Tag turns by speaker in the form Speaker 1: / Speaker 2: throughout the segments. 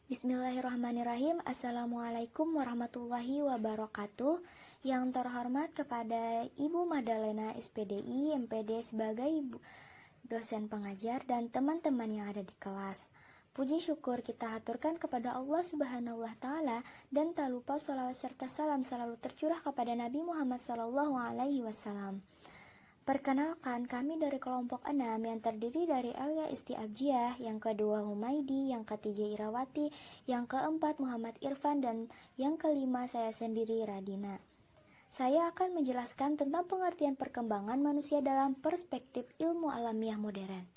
Speaker 1: Bismillahirrahmanirrahim. Assalamualaikum warahmatullahi wabarakatuh. Yang terhormat kepada Ibu Madalena SPDI MPD sebagai dosen pengajar dan teman-teman yang ada di kelas. Puji syukur kita haturkan kepada Allah Subhanahu wa Ta'ala, dan tak lupa sholawat serta salam selalu tercurah kepada Nabi Muhammad SAW. Perkenalkan, kami dari kelompok 6 yang terdiri dari Elia Istiabjiah, yang kedua Humaidi, yang ketiga Irawati, yang keempat Muhammad Irfan, dan yang kelima saya sendiri Radina. Saya akan menjelaskan tentang pengertian perkembangan manusia dalam perspektif ilmu alamiah modern.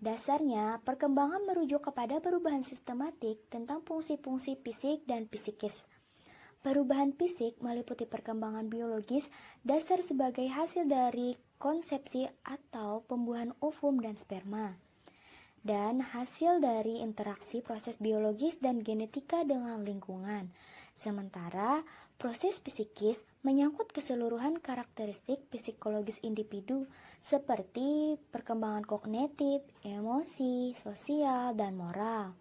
Speaker 1: Dasarnya, perkembangan merujuk kepada perubahan sistematik tentang fungsi-fungsi fisik dan psikis. Perubahan fisik meliputi perkembangan biologis dasar sebagai hasil dari konsepsi atau pembuahan ovum dan sperma, dan hasil dari interaksi proses biologis dan genetika dengan lingkungan. Sementara proses psikis menyangkut keseluruhan karakteristik psikologis individu seperti perkembangan kognitif, emosi, sosial, dan moral.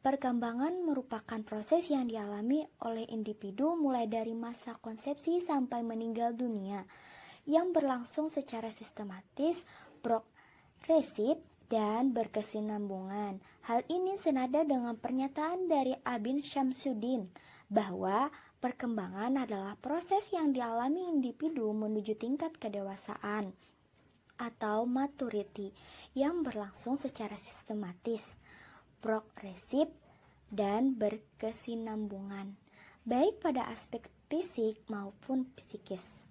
Speaker 1: Perkembangan merupakan proses yang dialami oleh individu mulai dari masa konsepsi sampai meninggal dunia, yang berlangsung secara sistematis, progresif, dan berkesinambungan. Hal ini senada dengan pernyataan dari Ibn Syamsuddin bahwa perkembangan adalah proses yang dialami individu menuju tingkat kedewasaan atau maturity yang berlangsung secara sistematis, progresif, dan berkesinambungan, baik pada aspek fisik maupun psikis.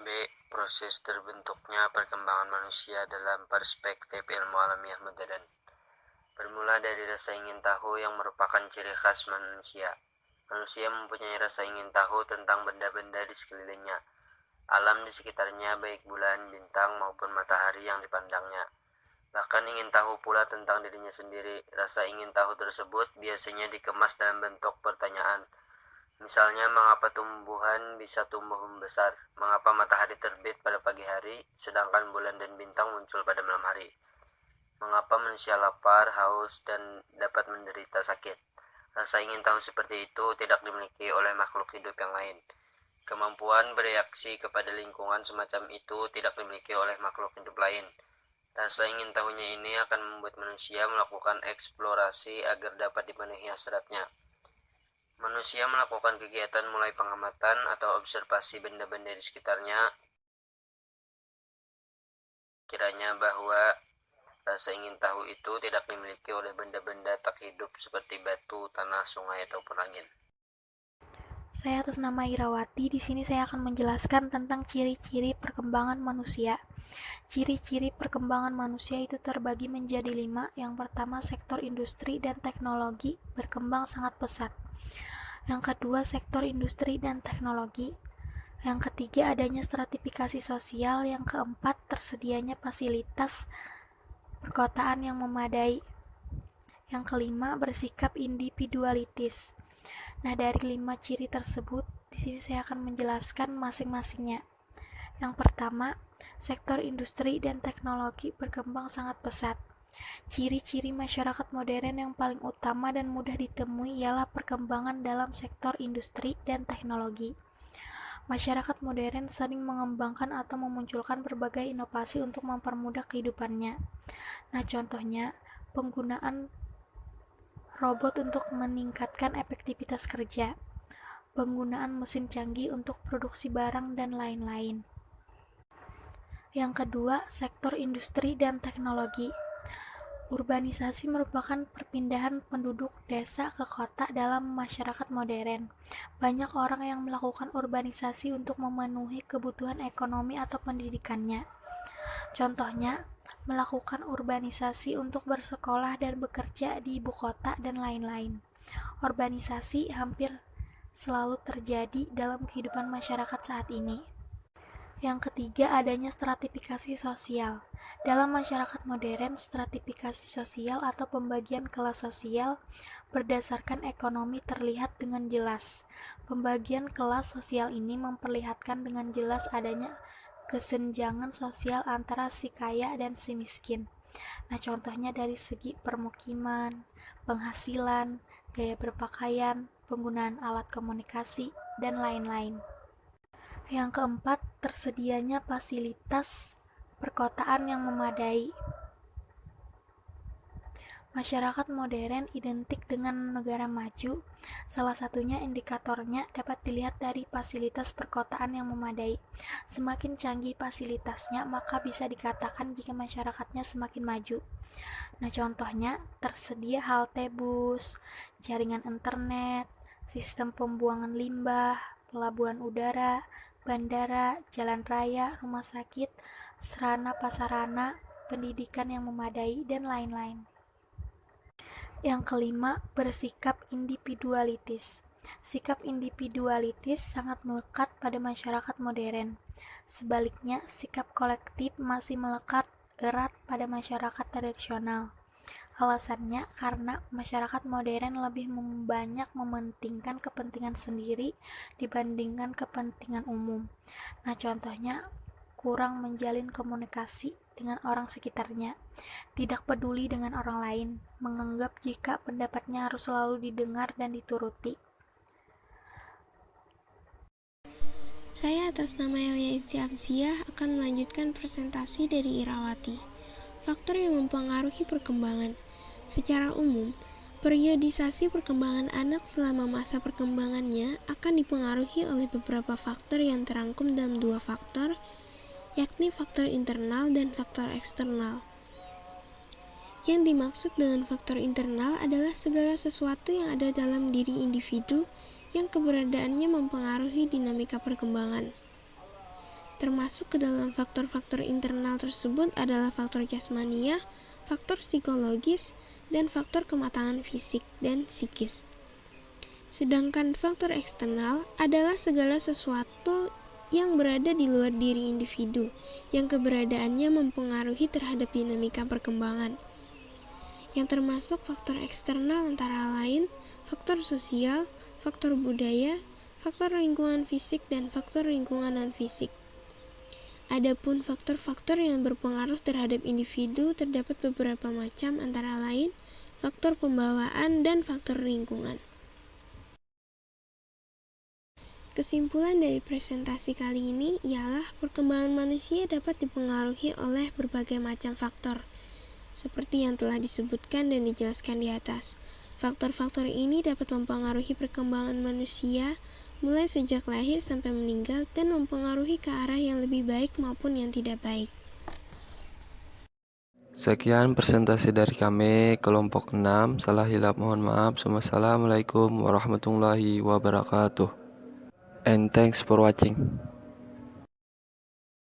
Speaker 2: B. Proses terbentuknya perkembangan manusia dalam perspektif ilmu alamiah modern. Bermula dari rasa ingin tahu yang merupakan ciri khas manusia. Manusia mempunyai rasa ingin tahu tentang benda-benda di sekelilingnya, alam di sekitarnya, baik bulan, bintang, maupun matahari yang dipandangnya. Bahkan ingin tahu pula tentang dirinya sendiri. Rasa ingin tahu tersebut biasanya dikemas dalam bentuk pertanyaan. Misalnya, mengapa tumbuhan bisa tumbuh membesar? Mengapa matahari terbit pada pagi hari, sedangkan bulan dan bintang muncul pada malam hari? Mengapa manusia lapar, haus, dan dapat menderita sakit? Rasa ingin tahu seperti itu tidak dimiliki oleh makhluk hidup yang lain. Kemampuan bereaksi kepada lingkungan semacam itu tidak dimiliki oleh makhluk hidup lain. Rasa ingin tahunya ini akan membuat manusia melakukan eksplorasi agar dapat dipenuhi hasratnya. Manusia melakukan kegiatan mulai pengamatan atau observasi benda-benda di sekitarnya. Kiranya bahwa rasa ingin tahu itu tidak dimiliki oleh benda-benda tak hidup seperti batu, tanah, sungai, ataupun angin.
Speaker 3: Saya atas nama Irawati, di sini saya akan menjelaskan tentang ciri-ciri perkembangan manusia. Ciri-ciri perkembangan manusia itu terbagi menjadi 5. Yang pertama, sektor industri dan teknologi berkembang sangat pesat. Yang kedua, sektor industri dan teknologi. Yang ketiga, adanya stratifikasi sosial. Yang keempat, tersedianya fasilitas perkotaan yang memadai. Yang kelima, bersikap individualitis. Nah, dari 5 ciri tersebut, di sini saya akan menjelaskan masing-masingnya. Yang pertama, sektor industri dan teknologi berkembang sangat pesat. Ciri-ciri masyarakat modern yang paling utama dan mudah ditemui ialah perkembangan dalam sektor industri dan teknologi. Masyarakat modern sering mengembangkan atau memunculkan berbagai inovasi untuk mempermudah kehidupannya. Nah, contohnya, penggunaan robot untuk meningkatkan efektivitas kerja, penggunaan mesin canggih untuk produksi barang, dan lain-lain. Yang kedua, sektor industri dan teknologi. Urbanisasi merupakan perpindahan penduduk desa ke kota dalam masyarakat modern. Banyak orang yang melakukan urbanisasi untuk memenuhi kebutuhan ekonomi atau pendidikannya. Contohnya, melakukan urbanisasi untuk bersekolah dan bekerja di ibu kota, dan lain-lain. Urbanisasi hampir selalu terjadi dalam kehidupan masyarakat saat ini. Yang ketiga, adanya stratifikasi sosial. Dalam masyarakat modern, stratifikasi sosial atau pembagian kelas sosial berdasarkan ekonomi terlihat dengan jelas. Pembagian kelas sosial ini memperlihatkan dengan jelas adanya kesenjangan sosial antara si kaya dan si miskin. Nah, contohnya dari segi permukiman, penghasilan, gaya berpakaian, penggunaan alat komunikasi, dan lain-lain. Yang keempat, tersedianya fasilitas perkotaan yang memadai. Masyarakat modern identik dengan negara maju. Salah satunya indikatornya dapat dilihat dari fasilitas perkotaan yang memadai. Semakin canggih fasilitasnya, maka bisa dikatakan jika masyarakatnya semakin maju. Nah, contohnya tersedia halte bus, jaringan internet, sistem pembuangan limbah, pelabuhan udara, bandara, jalan raya, rumah sakit, sarana prasarana, pendidikan yang memadai, dan lain-lain. Yang kelima, bersikap individualitis. Sikap individualitis sangat melekat pada masyarakat modern. Sebaliknya, sikap kolektif masih melekat erat pada masyarakat tradisional. Alasannya karena masyarakat modern lebih banyak mementingkan kepentingan sendiri dibandingkan kepentingan umum. Nah, contohnya kurang menjalin komunikasi dengan orang sekitarnya, tidak peduli dengan orang lain, menganggap jika pendapatnya harus selalu didengar dan dituruti.
Speaker 4: Saya atas nama Elia Istiamsiah akan melanjutkan presentasi dari Irawati. Faktor yang mempengaruhi perkembangan. Secara umum, periodisasi perkembangan anak selama masa perkembangannya akan dipengaruhi oleh beberapa faktor yang terangkum dalam dua faktor, yakni faktor internal dan faktor eksternal. Yang dimaksud dengan faktor internal adalah segala sesuatu yang ada dalam diri individu yang keberadaannya mempengaruhi dinamika perkembangan. Termasuk ke dalam faktor-faktor internal tersebut adalah faktor jasmaniah, faktor psikologis, dan faktor kematangan fisik dan psikis. Sedangkan faktor eksternal adalah segala sesuatu yang berada di luar diri individu, yang keberadaannya mempengaruhi terhadap dinamika perkembangan. Yang termasuk faktor eksternal antara lain faktor sosial, faktor budaya, faktor lingkungan fisik, dan faktor lingkungan non-fisik. Adapun faktor-faktor yang berpengaruh terhadap individu terdapat beberapa macam, antara lain faktor pembawaan dan faktor lingkungan. Kesimpulan dari presentasi kali ini ialah perkembangan manusia dapat dipengaruhi oleh berbagai macam faktor, seperti yang telah disebutkan dan dijelaskan di atas. Faktor-faktor ini dapat mempengaruhi perkembangan manusia mulai sejak lahir sampai meninggal dan mempengaruhi ke arah yang lebih baik maupun yang tidak baik.
Speaker 2: Sekian presentasi dari kami, kelompok 6. Salah hilap mohon maaf. Wassalamualaikum warahmatullahi wabarakatuh. And thanks for watching.